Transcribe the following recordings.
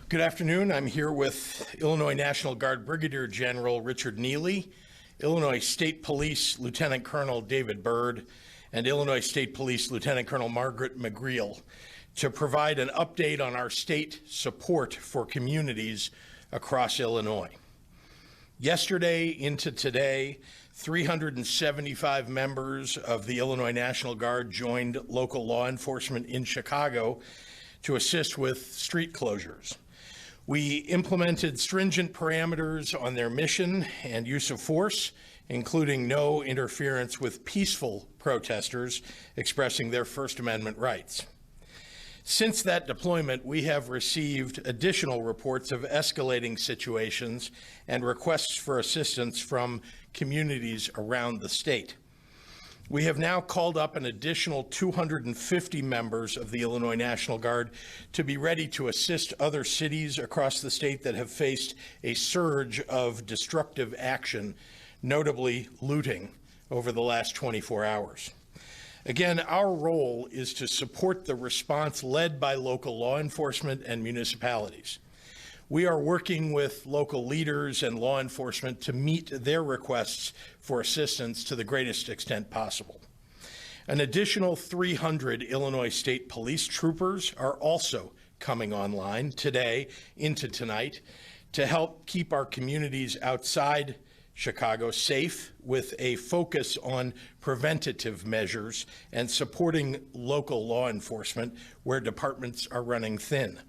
Good afternoon. I'm here with Illinois National Guard Brigadier General Richard Neely, Illinois State Police Lieutenant Colonel David Byrd, and Illinois State Police Lieutenant Colonel Margaret McGreal to provide an update on our state support for communities across Illinois. Yesterday into today, 375 members of the Illinois National Guard joined local law enforcement in Chicago to assist with street closures. We implemented stringent parameters on their mission and use of force, including no interference with peaceful protesters expressing their First Amendment rights. Since that deployment, we have received additional reports of escalating situations and requests for assistance from communities around the state. We have now called up an additional 250 members of the Illinois National Guard to be ready to assist other cities across the state that have faced a surge of destructive action, notably looting, over the last 24 hours. Again, our role is to support the response led by local law enforcement and municipalities. We are working with local leaders and law enforcement to meet their requests for assistance to the greatest extent possible. An additional 300 Illinois State Police troopers are also coming online today into tonight to help keep our communities outside Chicago safe, with a focus on preventative measures and supporting local law enforcement where departments are running thin.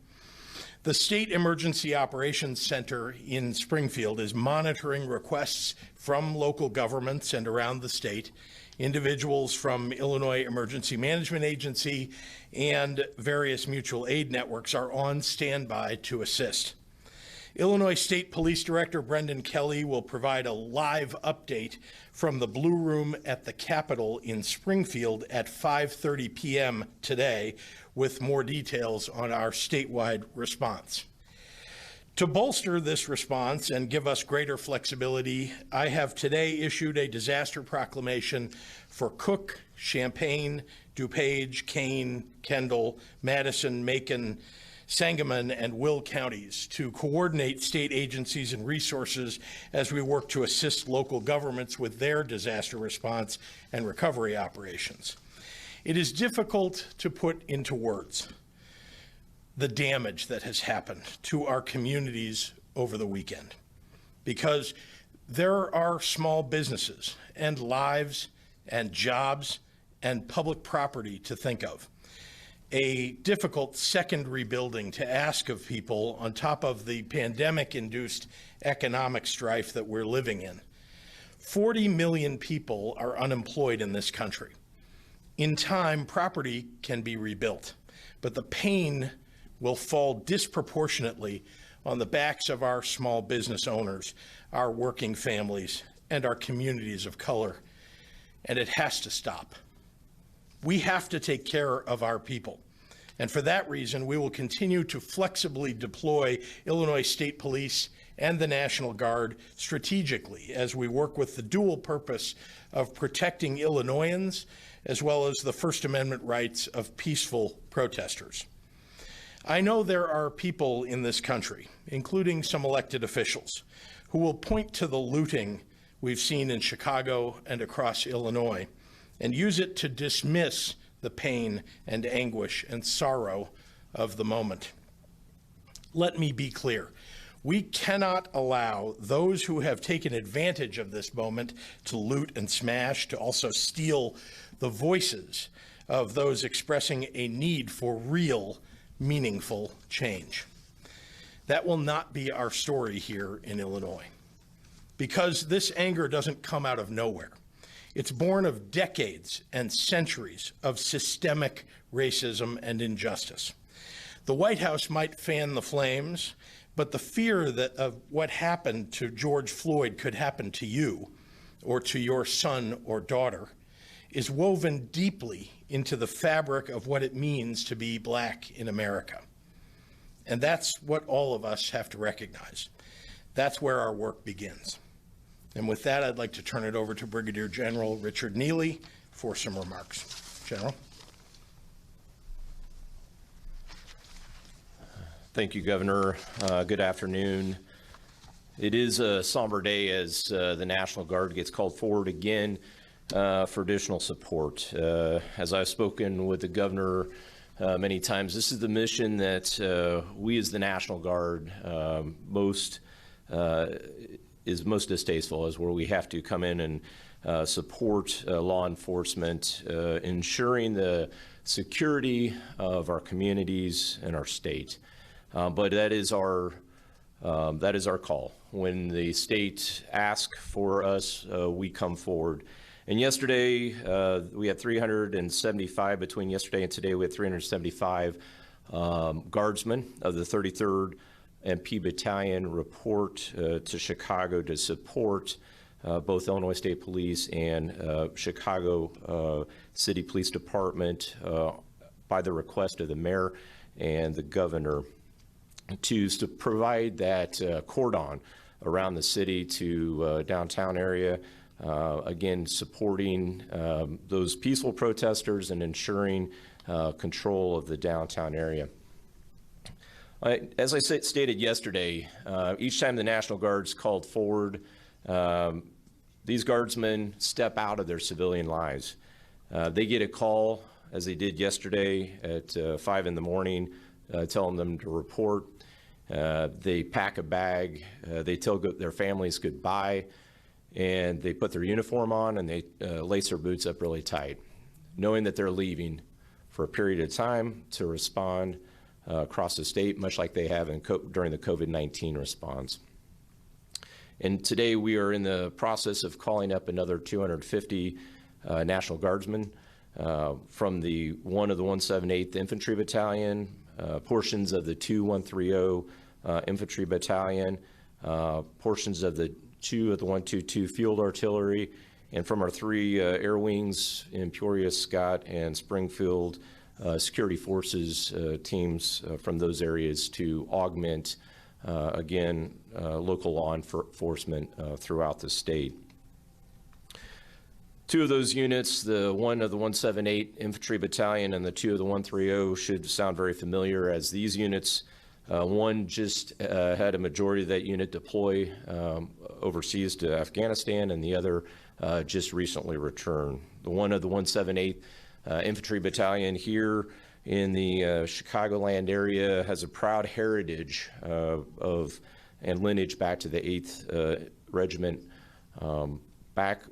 The State Emergency Operations Center in Springfield is monitoring requests from local governments and around the state. Individuals from Illinois Emergency Management Agency and various mutual aid networks are on standby to assist. Illinois State Police Director Brendan Kelly will provide a live update from the Blue Room at the Capitol in Springfield at 5:30 p.m. today with more details on our statewide response. To bolster this response and give us greater flexibility, I have today issued a disaster proclamation for Cook, Champaign, DuPage, Kane, Kendall, Madison, Macon, Sangamon, and Will counties to coordinate state agencies and resources as we work to assist local governments with their disaster response and recovery operations. It is difficult to put into words the damage that has happened to our communities over the weekend, because there are small businesses and lives and jobs and public property to think of. A difficult second rebuilding to ask of people on top of the pandemic-induced economic strife that we're living in. 40 million people are unemployed in this country. In time, property can be rebuilt, but the pain will fall disproportionately on the backs of our small business owners, our working families, and our communities of color, and it has to stop. We have to take care of our people. And for that reason, we will continue to flexibly deploy Illinois State Police and the National Guard strategically as we work with the dual purpose of protecting Illinoisans as well as the First Amendment rights of peaceful protesters. I know there are people in this country, including some elected officials, who will point to the looting we've seen in Chicago and across Illinois and use it to dismiss the pain and anguish and sorrow of the moment. Let me be clear. We cannot allow those who have taken advantage of this moment to loot and smash, to also steal the voices of those expressing a need for real, meaningful change. That will not be our story here in Illinois, because this anger doesn't come out of nowhere. It's born of decades and centuries of systemic racism and injustice. The White House might fan the flames, but the fear that of what happened to George Floyd could happen to you or to your son or daughter is woven deeply into the fabric of what it means to be Black in America. And that's what all of us have to recognize. That's where our work begins. And with that, I'd like to turn it over to Brigadier General Richard Neely for some remarks. General. Thank you, Governor. Good afternoon. It is a somber day as the National Guard gets called forward again for additional support. As I've spoken with the Governor many times, this is the mission that we as the National Guard is most distasteful, is where we have to come in and support law enforcement, ensuring the security of our communities and our state. But that is our call. When the state asks for us, we come forward. And yesterday, we had 375, between yesterday and today, we had 375 guardsmen of the 33rd MP Battalion report to Chicago to support both Illinois State Police and Chicago City Police Department by the request of the mayor and the governor to provide that cordon around the city to downtown area, again, supporting those peaceful protesters and ensuring control of the downtown area. As I stated yesterday, each time the National Guard's called forward, these guardsmen step out of their civilian lives. They get a call, as they did yesterday at 5 in the morning, telling them to report. They pack a bag, they tell their families goodbye, and they put their uniform on and they lace their boots up really tight, knowing that they're leaving for a period of time to respond across the state, much like they have during the COVID-19 response. And today we are in the process of calling up another 250 National Guardsmen from the 178th Infantry Battalion, portions of the 2130 Infantry Battalion, portions of the 2 of the 122 Field Artillery, and from our 3 air wings in Peoria, Scott, and Springfield, security forces teams from those areas to augment, again, local law enforcement throughout the state. 2 of those units, the 1 of the 178 Infantry Battalion and the 2 of the 130, should sound very familiar, as these units, one just had a majority of that unit deploy overseas to Afghanistan, and the other just recently returned. The 1 of the 178 Infantry Battalion here in the Chicagoland area has a proud heritage and lineage back to the 8th Regiment, back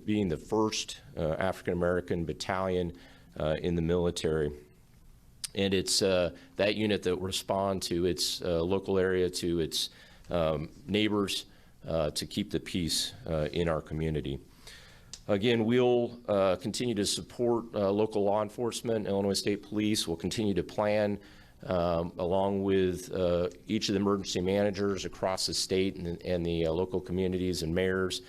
being the first African-American battalion in the military. And it's that unit that will respond to its local area, to its neighbors, to keep the peace in our community. Again, we'll continue to support local law enforcement. Illinois State Police will continue to plan along with each of the emergency managers across the state and the local communities and mayors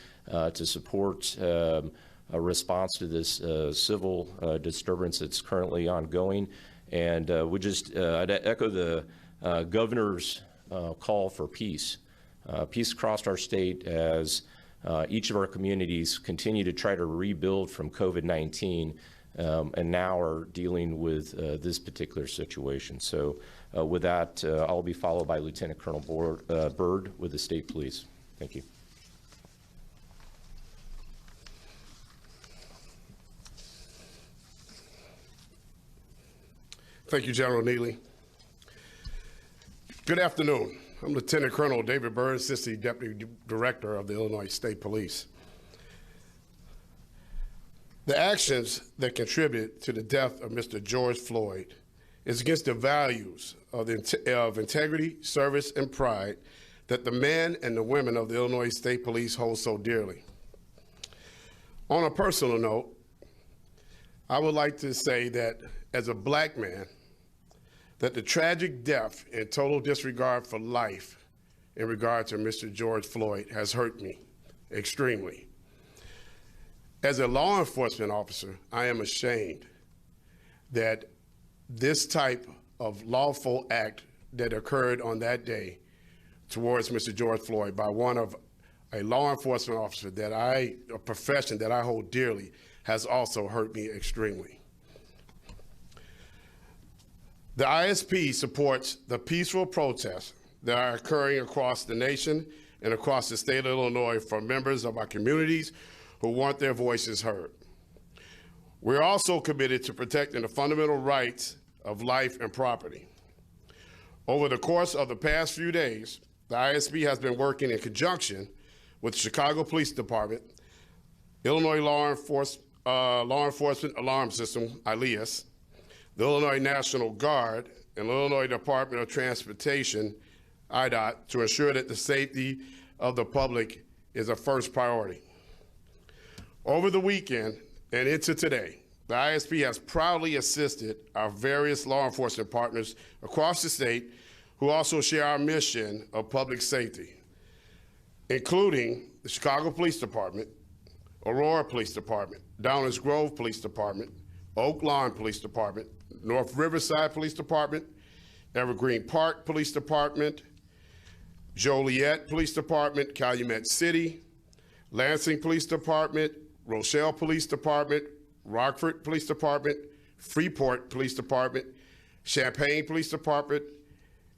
to support a response to this civil disturbance that's currently ongoing. And I'd echo the governor's call for peace. Peace across our state as each of our communities continue to try to rebuild from COVID-19 and now are dealing with this particular situation. So with that, I'll be followed by Lieutenant Colonel Byrd with the State Police. Thank you. Thank you, General Neely. Good afternoon. I'm Lieutenant Colonel David Byrd, Assistant Deputy Director of the Illinois State Police. The actions that contribute to the death of Mr. George Floyd is against the values of integrity, service, and pride that the men and the women of the Illinois State Police hold so dearly. On a personal note, I would like to say that as a black man, that the tragic death and total disregard for life in regard to Mr. George Floyd has hurt me extremely. As a law enforcement officer, I am ashamed that this type of lawful act that occurred on that day towards Mr. George Floyd by one of a law enforcement officer a profession that I hold dearly, has also hurt me extremely. The ISP supports the peaceful protests that are occurring across the nation and across the state of Illinois from members of our communities who want their voices heard. We're also committed to protecting the fundamental rights of life and property. Over the course of the past few days, the ISP has been working in conjunction with the Chicago Police Department, Illinois Law Enforcement Alarm System, ILEAS, the Illinois National Guard, and the Illinois Department of Transportation, IDOT, to ensure that the safety of the public is a first priority. Over the weekend and into today, the ISP has proudly assisted our various law enforcement partners across the state who also share our mission of public safety, including the Chicago Police Department, Aurora Police Department, Downers Grove Police Department, Oak Lawn Police Department, North Riverside Police Department, Evergreen Park Police Department, Joliet Police Department, Calumet City, Lansing Police Department, Rochelle Police Department, Rockford Police Department, Freeport Police Department, Champaign Police Department,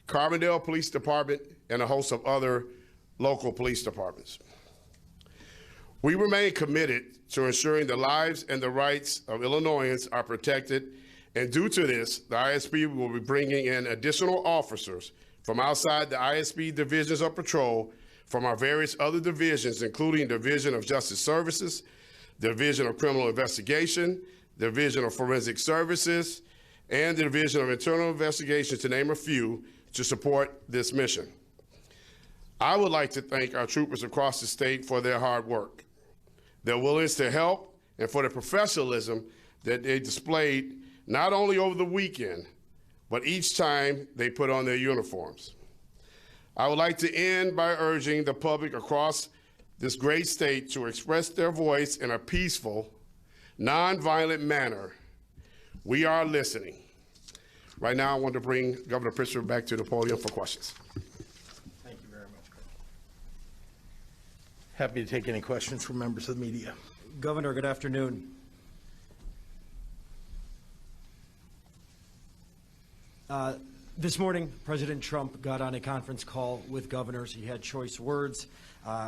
Carbondale Police Department, and a host of other local police departments. We remain committed to ensuring the lives and the rights of Illinoisans are protected, and due to this, the ISP will be bringing in additional officers from outside the ISP divisions of patrol from our various other divisions, including Division of Justice Services, Division of Criminal Investigation, Division of Forensic Services, and the Division of Internal Investigation, to name a few, to support this mission. I would like to thank our troopers across the state for their hard work, their willingness to help, and for the professionalism that they displayed not only over the weekend, but each time they put on their uniforms. I would like to end by urging the public across this great state to express their voice in a peaceful, nonviolent manner. We are listening. Right now, I want to bring Governor Pritzker back to the podium for questions. Thank you very much, Governor. Happy to take any questions from members of the media. Governor, good afternoon. This morning, President Trump got on a conference call with governors. He had choice words,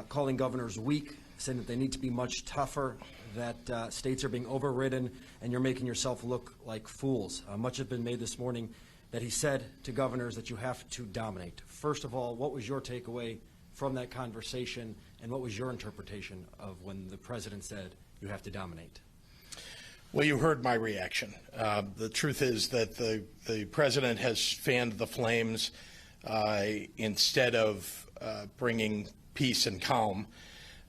calling governors weak, saying that they need to be much tougher, that states are being overridden, and you're making yourself look like fools. Much has been made this morning that he said to governors that you have to dominate. First of all, what was your takeaway from that conversation, and what was your interpretation of when the president said you have to dominate? Well, you heard my reaction. The truth is that the president has fanned the flames instead of bringing peace and calm.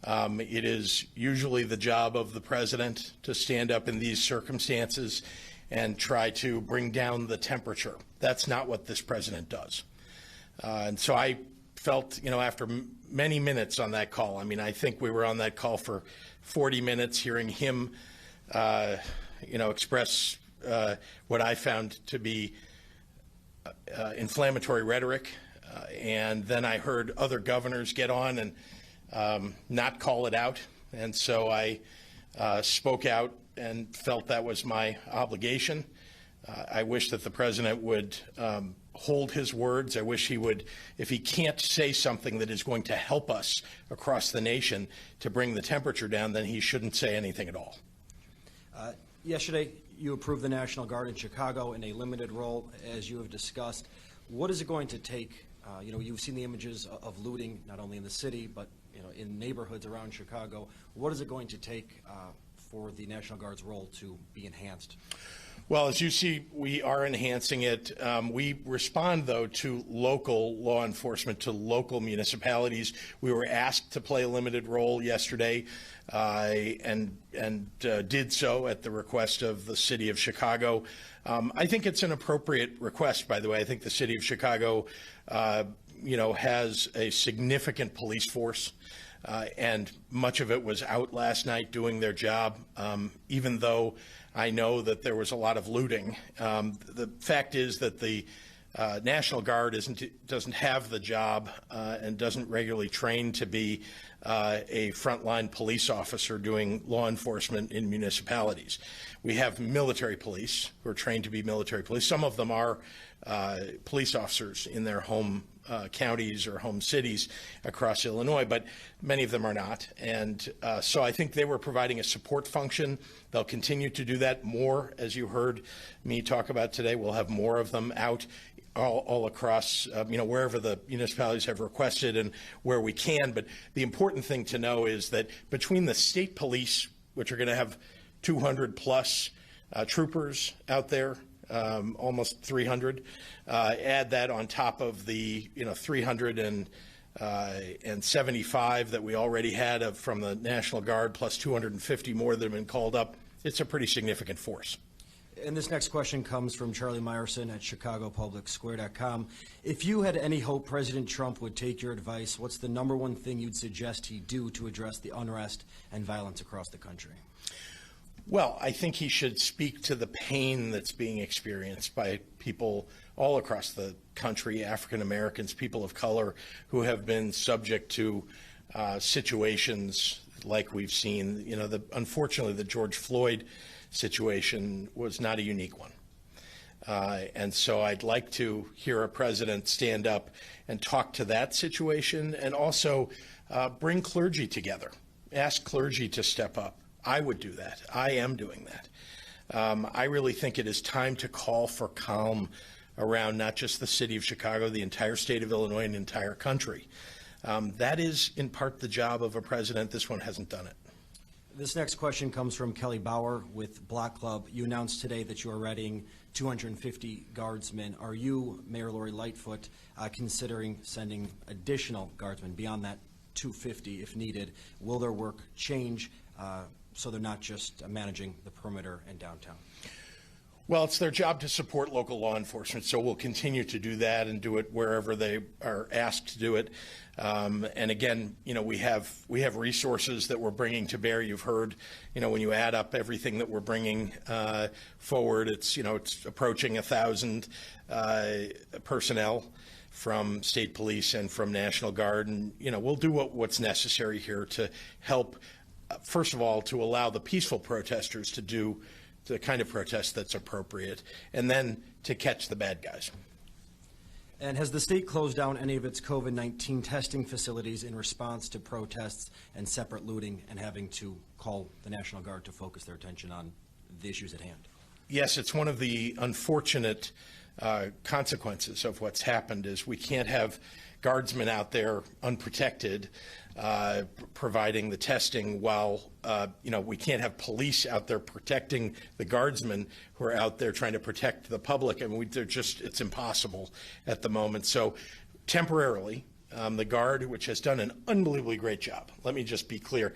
It is usually the job of the president to stand up in these circumstances and try to bring down the temperature. That's not what this president does. And so I felt, after many minutes on that call, I think we were on that call for 40 minutes hearing him express what I found to be inflammatory rhetoric. And then I heard other governors get on and not call it out. And so I spoke out and felt that was my obligation. I wish that the president would hold his words. I wish he would, if he can't say something that is going to help us across the nation to bring the temperature down, then he shouldn't say anything at all. Yesterday, you approved the National Guard in Chicago in a limited role, as you have discussed. What is it going to take? You've seen the images of looting, not only in the city, but in neighborhoods around Chicago. What is it going to take for the National Guard's role to be enhanced? Well, as you see, we are enhancing it. We respond, though, to local law enforcement, to local municipalities. We were asked to play a limited role yesterday and did so at the request of the city of Chicago. I think it's an appropriate request, by the way. I think the city of Chicago, has a significant police force. And much of it was out last night doing their job, even though I know that there was a lot of looting. The fact is that the National Guard doesn't have the job and doesn't regularly train to be a frontline police officer doing law enforcement in municipalities. We have military police who are trained to be military police. Some of them are police officers in their home counties or home cities across Illinois, but many of them are not. And so I think they were providing a support function. They'll continue to do that more, as you heard me talk about today. We'll have more of them out all across, wherever the municipalities have requested and where we can. But the important thing to know is that between the state police, which are going to have 200 plus troopers out there, almost 300, add that on top of the 375 that we already had from the National Guard, plus 250 more that have been called up. It's a pretty significant force. And this next question comes from Charlie Meyerson at ChicagoPublicSquare.com. If you had any hope President Trump would take your advice, what's the number one thing you'd suggest he do to address the unrest and violence across the country? Well, I think he should speak to the pain that's being experienced by people all across the country, African Americans, people of color, who have been subject to situations like we've seen. Unfortunately, the George Floyd situation was not a unique one. And so I'd like to hear a president stand up and talk to that situation, and also bring clergy together, ask clergy to step up. I would do that. I am doing that. I really think it is time to call for calm around not just the city of Chicago, the entire state of Illinois, and the entire country. That is in part the job of a president. This one hasn't done it. This next question comes from Kelly Bauer with Block Club. You announced today that you are adding 250 guardsmen. Are you, Mayor Lori Lightfoot, considering sending additional guardsmen beyond that 250 if needed? Will their work change so they're not just managing the perimeter and downtown? Well, it's their job to support local law enforcement, so we'll continue to do that and do it wherever they are asked to do it. And again, we have resources that we're bringing to bear. You've heard, when you add up everything that we're bringing forward, it's approaching 1,000 personnel from state police and from National Guard, and we'll do what's necessary here to help. First of all, to allow the peaceful protesters to do the kind of protest that's appropriate, and then to catch the bad guys. And has the state closed down any of its COVID-19 testing facilities in response to protests and separate looting and having to call the National Guard to focus their attention on the issues at hand? Yes, it's one of the unfortunate consequences of what's happened is we can't have guardsmen out there unprotected providing the testing while, we can't have police out there protecting the guardsmen who are out there trying to protect the public. I mean, it's impossible at the moment. So temporarily, the Guard, which has done an unbelievably great job, let me just be clear,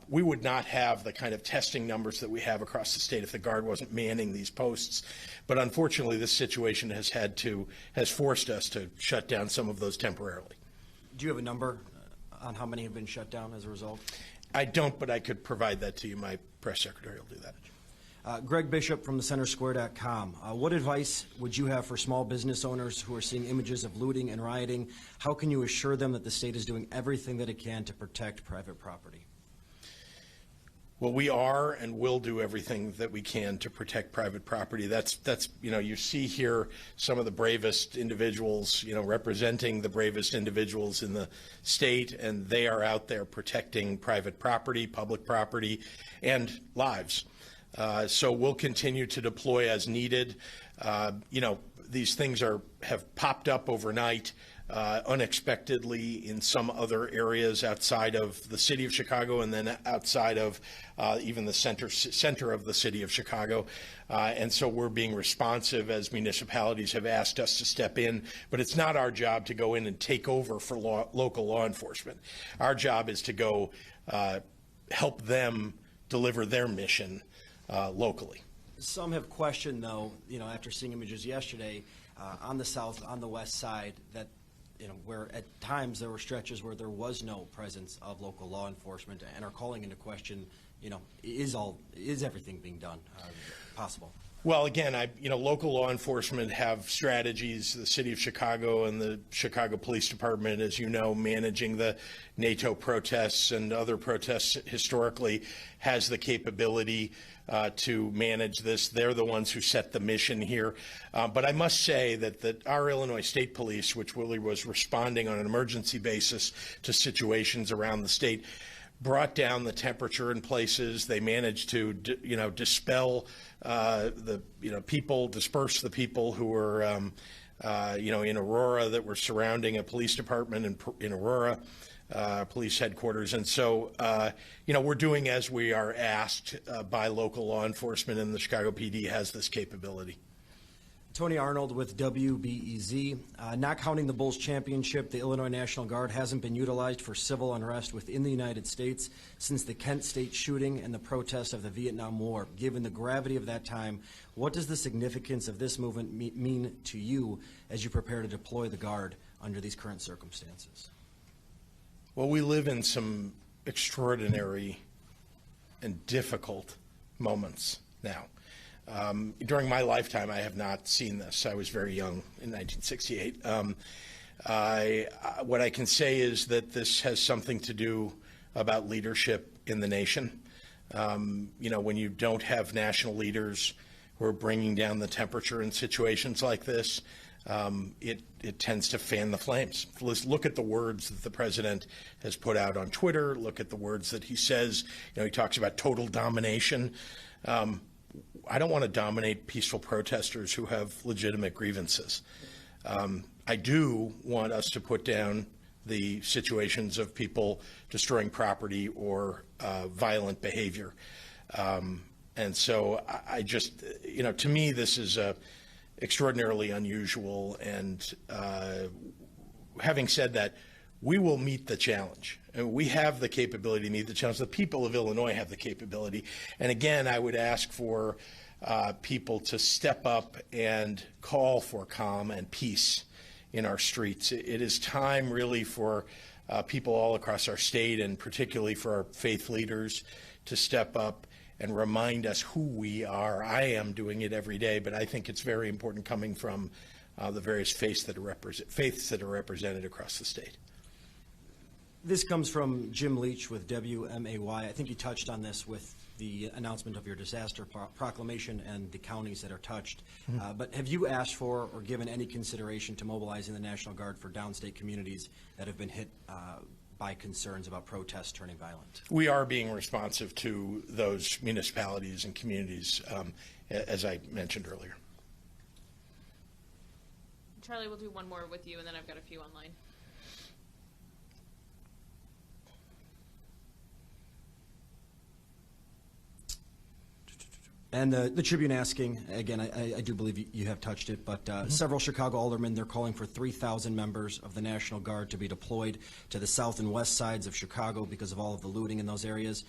we would not have the kind of testing numbers that we have across the state if the Guard wasn't manning these posts. But unfortunately, this situation has forced us to shut down some of those temporarily. Do you have a number on how many have been shut down as a result? I don't, but I could provide that to you. My press secretary will do that. Greg Bishop from thecentersquare.com. What advice would you have for small business owners who are seeing images of looting and rioting? How can you assure them that the state is doing everything that it can to protect private property? Well, we are and will do everything that we can to protect private property. That's you see here some of the bravest individuals, representing the bravest individuals in the state, and they are out there protecting private property, public property, and lives. So we'll continue to deploy as needed. These things have popped up overnight. Unexpectedly in some other areas outside of the city of Chicago, and then outside of even the center of the city of Chicago. And so we're being responsive as municipalities have asked us to step in. But it's not our job to go in and take over for local law enforcement. Our job is to go help them deliver their mission locally. Some have questioned, though, after seeing images yesterday on the south, on the west side, that where at times there were stretches where there was no presence of local law enforcement, and are calling into question, is everything being done possible? Well, again, local law enforcement have strategies. The city of Chicago and the Chicago Police Department, as you know, managing the NATO protests and other protests historically, has the capability to manage this. They're the ones who set the mission here. But I must say that our Illinois State Police, which really was responding on an emergency basis to situations around the state, brought down the temperature in places. They managed to, dispel disperse the people who were, in Aurora, that were surrounding a police department in Aurora, police headquarters. And so, we're doing as we are asked by local law enforcement, and the Chicago PD has this capability. Tony Arnold with WBEZ. Not counting the Bulls championship, the Illinois National Guard hasn't been utilized for civil unrest within the United States since the Kent State shooting and the protests of the Vietnam War. Given the gravity of that time, what does the significance of this movement mean to you as you prepare to deploy the Guard under these current circumstances? Well, we live in some extraordinary and difficult moments now. During my lifetime, I have not seen this. I was very young in 1968. What I can say is that this has something to do about leadership in the nation. When you don't have national leaders who are bringing down the temperature in situations like this, it tends to fan the flames. Let's look at the words that the president has put out on Twitter. Look at the words that he says. He talks about total domination. I don't want to dominate peaceful protesters who have legitimate grievances. I do want us to put down the situations of people destroying property or violent behavior. And so I just, to me, this is extraordinarily unusual. And having said that, we will meet the challenge. And we have the capability to meet the challenge. The people of Illinois have the capability. And again, I would ask for people to step up and call for calm and peace in our streets. It is time really for people all across our state, and particularly for our faith leaders, to step up and remind us who we are. I am doing it every day, but I think it's very important coming from the various faiths that are represented across the state. This comes from Jim Leach with WMAY. I think you touched on this with the announcement of your disaster proclamation and the counties that are touched. But have you asked for or given any consideration to mobilizing the National Guard for downstate communities that have been hit by concerns about protests turning violent? We are being responsive to those municipalities and communities, as I mentioned earlier. Charlie, we'll do one more with you, and then I've got a few online. And the Tribune asking, again, I do believe you have touched it, but several Chicago aldermen, they're calling for 3,000 members of the National Guard to be deployed to the south and west sides of Chicago because of all of the looting in those areas.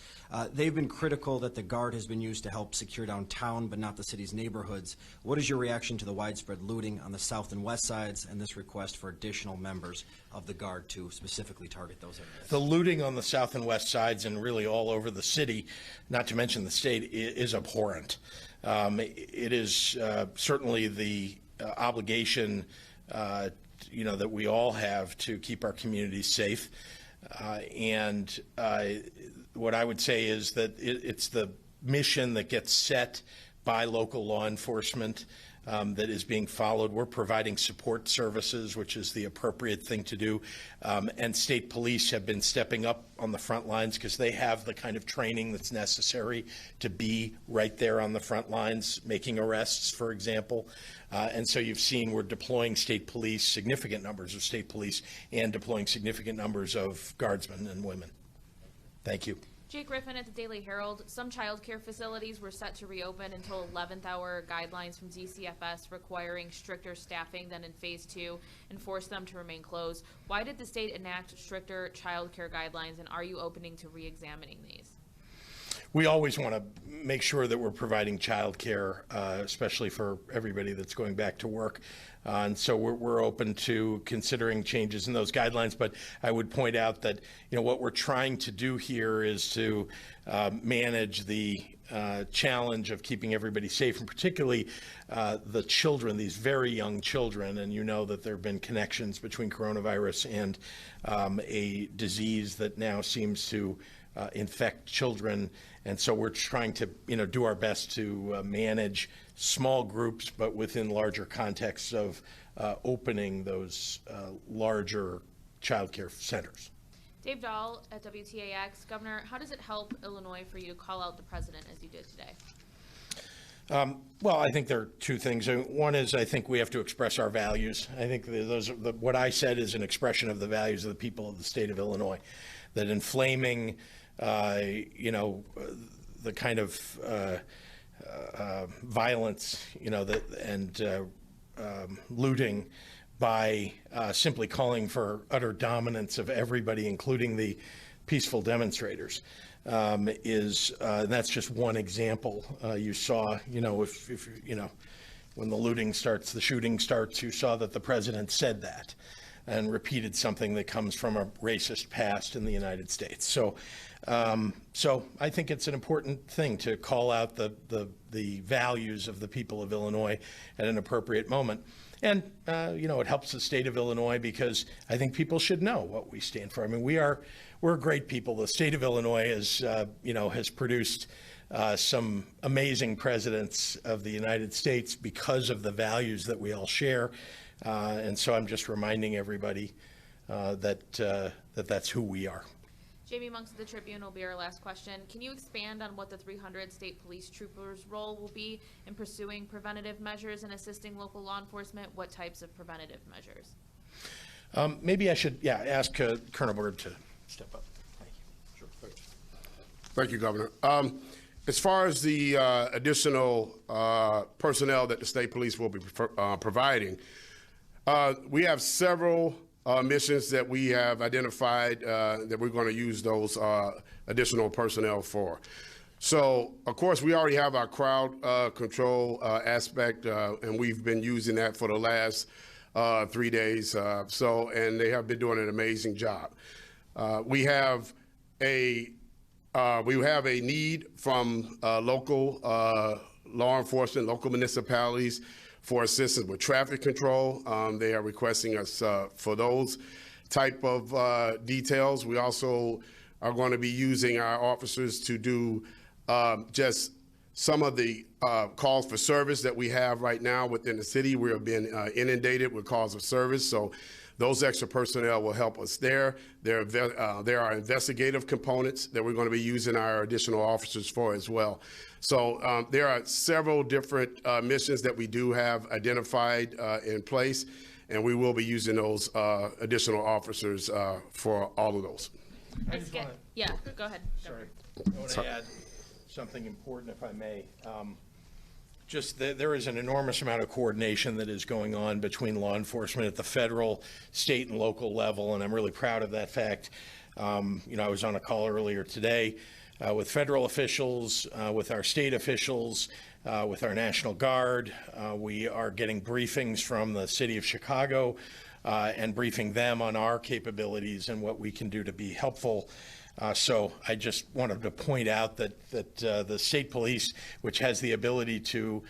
They've been critical that the Guard has been used to help secure downtown, but not the city's neighborhoods. What is your reaction to the widespread looting on the south and west sides and this request for additional members of the Guard to specifically target those areas? The looting on the south and west sides and really all over the city, not to mention the state, is abhorrent. It is certainly the obligation, that we all have to keep our communities safe. And what I would say is that it's the mission that gets set by local law enforcement that is being followed. We're providing support services, which is the appropriate thing to do. And state police have been stepping up on the front lines because they have the kind of training that's necessary to be right there on the front lines, making arrests, for example. And so you've seen we're deploying state police, significant numbers of state police, and deploying significant numbers of guardsmen and women. Thank you. Jake Griffin at the Daily Herald. Some child care facilities were set to reopen until 11th hour guidelines from DCFS requiring stricter staffing than in phase 2 and forced them to remain closed. Why did the state enact stricter child care guidelines, and are you opening to re-examining these? We always want to make sure that we're providing child care, especially for everybody that's going back to work. And so we're open to considering changes in those guidelines. But I would point out that, what we're trying to do here is to manage the challenge of keeping everybody safe, and particularly the children, these very young children. And you know that there have been connections between coronavirus and a disease that now seems to infect children. And so we're trying to, do our best to manage small groups, but within larger contexts of opening those larger child care centers. Dave Dahl at WTAX. Governor, how does it help Illinois for you to call out the president as you did today? Well, I think there are two things. One is I think we have to express our values. I think what I said is an expression of the values of the people of the state of Illinois. That inflaming, the kind of violence, and looting by simply calling for utter dominance of everybody, including the peaceful demonstrators, that's just one example. You saw, if when the looting starts, the shooting starts, you saw that the president said that and repeated something that comes from a racist past in the United States. So I think it's an important thing to call out the values of the people of Illinois at an appropriate moment. And, it helps the state of Illinois because I think people should know what we stand for. I mean, we're great people. The state of Illinois has produced some amazing presidents of the United States because of the values that we all share. And so I'm just reminding everybody that that's who we are. Jamie Monks of the Tribune will be our last question. Can you expand on what the 300 state police troopers' role will be in pursuing preventative measures and assisting local law enforcement? What types of preventative measures? Maybe I should, ask Colonel Byrd to step up. Thank you. Sure. Thank you, Governor. As far as the additional personnel that the state police will be providing, we have several missions that we have identified that we're going to use those additional personnel for. So, of course, we already have our crowd control aspect, and we've been using that for the last 3 days. And they have been doing an amazing job. We have a need from local law enforcement, local municipalities, for assistance with traffic control. They are requesting us for those type of details. We also are going to be using our officers to do just some of the calls for service that we have right now within the city. We have been inundated with calls of service, so those extra personnel will help us there. There are investigative components that we're going to be using our additional officers for as well. So there are several different missions that we do have identified in place, and we will be using those additional officers for all of those. Go ahead. Sorry. I want to add something important, if I may. There is an enormous amount of coordination that is going on between law enforcement at the federal, state, and local level, and I'm really proud of that fact. I was on a call earlier today with federal officials, with our state officials, with our National Guard. We are getting briefings from the city of Chicago and briefing them on our capabilities and what we can do to be helpful. So I just wanted to point out that the state police, which has the ability to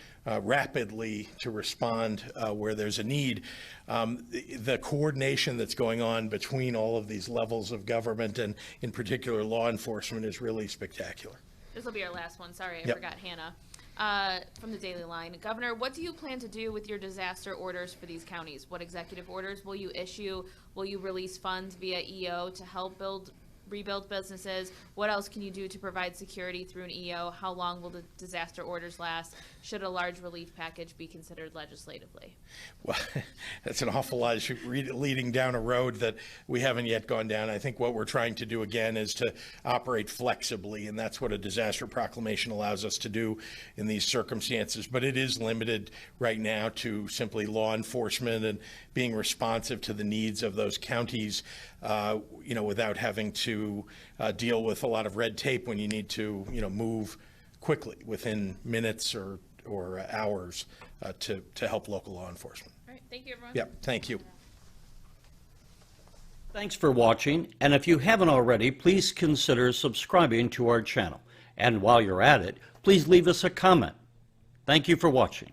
rapidly to respond where there's a need, the coordination that's going on between all of these levels of government and in particular law enforcement is really spectacular. This will be our last one. Sorry, I Yep. forgot Hannah. From the Daily Line. Governor, what do you plan to do with your disaster orders for these counties? What executive orders will you issue? Will you release funds via EO to help rebuild businesses? What else can you do to provide security through an EO? How long will the disaster orders last? Should a large relief package be considered legislatively? Well, that's an awful lot leading down a road that we haven't yet gone down. I think what we're trying to do again is to operate flexibly, and that's what a disaster proclamation allows us to do in these circumstances. But it is limited right now to simply law enforcement and being responsive to the needs of those counties, without having to deal with a lot of red tape when you need to, move quickly within minutes or hours to help local law enforcement. All right, thank you, everyone. Yeah, thank you. Thanks for watching, and if you haven't already, please consider subscribing to our channel. And while you're at it, please leave us a comment. Thank you for watching.